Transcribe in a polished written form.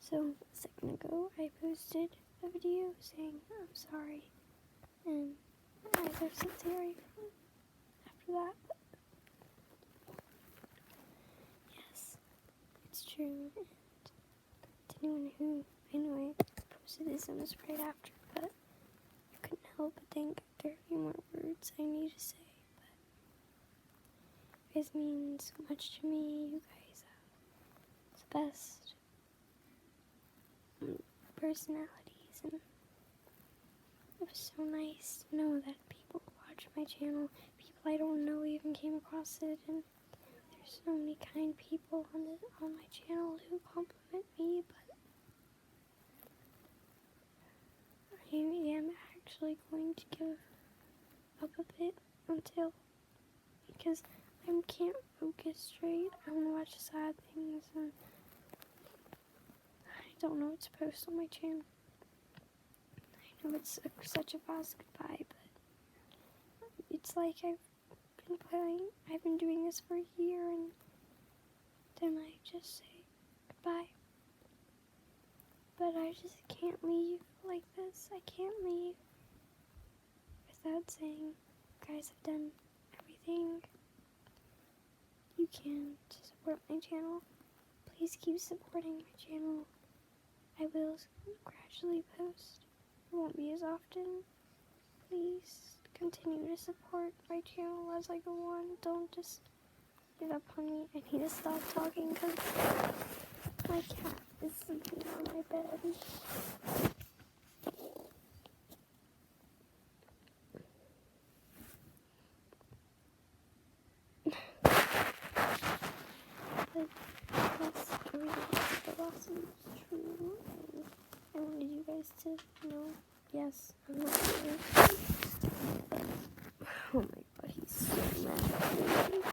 So, a second ago, I posted a video saying I'm sorry, and I either said sorry after that, but yes, it's true, and to anyone who, I know I posted this almost right after, but I couldn't help but think there are a few more words I need to say, but you guys mean so much to me. You guys have the best personalities, and it was so nice to know that people watch my channel, people I don't know even came across it, and there's so many kind people on my channel who compliment me, but I am actually going to give up a bit because I can't focus straight. I want to watch sad things, and I don't know what to post on my channel. I know it's such a fast goodbye, but it's like I've been doing this for a year, and then I just say goodbye. But I just can't leave like this. I can't leave without saying you guys have done everything you can to support my channel. Please keep supporting my channel. I will gradually post. It won't be as often. Please continue to support my channel as I go on. Don't just give up on me. I need to stop talking because my cat is sleeping on my bed. But yes, everything that Lawson is true, and I wanted you guys to know, yes, I'm not kidding. Oh my